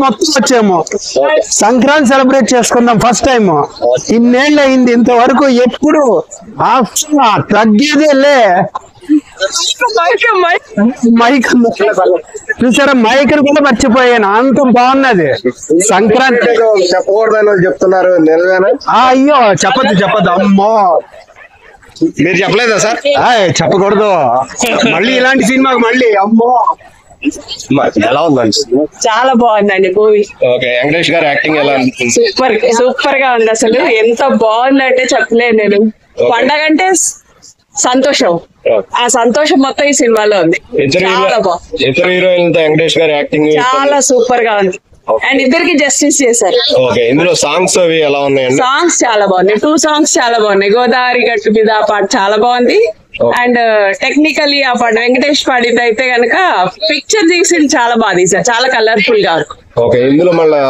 మొత్తం వచ్చేమో సంక్రాంతి సెలబ్రేట్ చేసుకుందాం first time. ఇన్నేళ్ళు అయింది, ఇంతవరకు ఎప్పుడు తగ్గేదేలే. మైక్ చూసారా, మైక్ కూడా మర్చిపోయాను, అంత బాగున్నది. సంక్రాంతి చెప్పకూడదని చెప్తున్నారు, నిజమేనా? అయ్యో చెప్పద్దు అమ్మో. మీరు చెప్పలేదా సార్? చెప్పకూడదు మళ్ళీ ఇలాంటి సినిమాకి మళ్ళీ అమ్మో. ఎలా ఉందండి? చాలా బాగుందండి మూవీ. ఓకే, వెంకటేష్ గారు యాక్టింగ్ ఎలా అనిపించింది? సూపర్ గా ఉంది. అసలు ఎంత బాగుందంటే చెప్పలేను నేను. పండగ అంటే సంతోషం, ఆ సంతోషం మొత్తం ఈ సినిమాలో ఉంది. చాలా బాగుంది. ఇతర హీరోయిన్ వెంకటేష్ గారు యాక్టింగ్ చాలా సూపర్ గా ఉంది అండ్ ఇద్దరికి జస్టిస్ చేశారు. ఓకే, ఇందులో సాంగ్స్ అవి ఎలా ఉన్నాయండి? సాంగ్స్ చాలా బాగున్నాయి, 2 సాంగ్స్ చాలా బాగున్నాయి. గోదావరి గట్టు మీద ఆ పాట చాలా బాగుంది. అండ్ టెక్నికలీ ఆ పాట వెంకటేష్ పాడితే అయితే గనక పిక్చర్ తీసి చాలా బాగా తీసారు, చాలా కలర్ఫుల్ గా. ఓకే, ఇందులో మళ్ళీ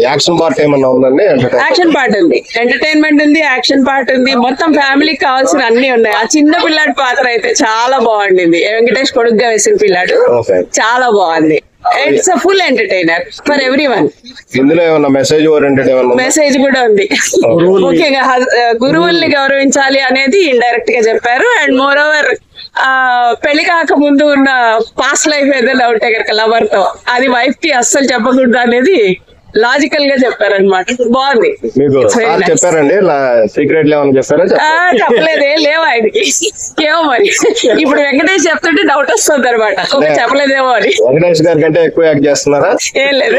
యాక్షన్ పార్ట్ ఏమన్నా ఉందండి? యాక్షన్ పార్ట్ ఉంది, ఎంటర్టైన్మెంట్ ఉంది, యాక్షన్ పార్ట్ ఉంది, మొత్తం ఫ్యామిలీకి కావాల్సిన అన్ని ఉన్నాయి. ఆ చిన్న పిల్లాడి పాత్ర అయితే చాలా బాగుండింది, వెంకటేష్ కొడుకుగా వేసిన పిల్లాడు చాలా బాగుంది. It's a full entertainer for everyone. ఇందులో ఏమన్నా మెసేజ్ ఓరియంటెడ్ ఏమన్నా? మెసేజ్ కూడా ఉంది. ముఖ్యంగా గురువుల్ని గౌరవించాలి అనేది ఇండైరెక్ట్ గా చెప్పారు. అండ్ మోర్ ఓవర్ పెళ్లి కాక ముందు ఉన్న పాస్ట్ లైఫ్ ఏదైనా ఉంటే కనుక లవర్ తో, అది వైఫ్ కి అస్సలు చెప్పకూడదు అనేది లాజికల్ గా చెప్పారనమాట. బాగుంది. మీకు చెప్పారండి సీక్రెట్ ఏమన్నా చెప్పారా? చెప్పలేదే, లేవు ఆయనకి. ఏమో మరి ఇప్పుడు వెంకటేష్ చెప్తుంటే డౌట్ వస్తుంది అనమాట, చెప్పలేదేమో అని. వెంకటేష్ గారి కంటే ఎక్కువ యాక్ట్ చేస్తున్నారా? ఏం లేదు.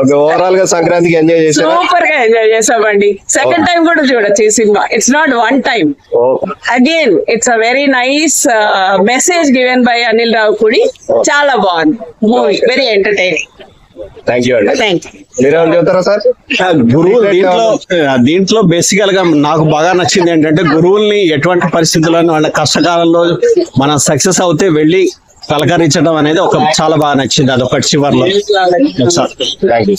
ఓకే, ఓవరాల్ గా సంక్రాంతికి ఎంజాయ్ చేశారు? సూపర్ గా ఎంజాయ్ చేసామండి. సెకండ్ టైం కూడా చూడొచ్చు ఈ సినిమా. It's not one time, again it's a very nice message given by Anil Ravipudi. చాలా బాగుంది movie, very entertaining. Thank you అండి. Thank you. మీరేమని చెప్తారా సార్? గురువులు దీంట్లో బేసికల్ గా నాకు బాగా నచ్చింది ఏంటంటే, గురువుల్ని ఎటువంటి పరిస్థితుల్లో వాళ్ళ కష్టకాలంలో మనం సక్సెస్ అవుతే వెళ్ళి పలకరించడం అనేది ఒక చాలా బాగా నచ్చింది. అదొకటి చివర్లో. Thank you.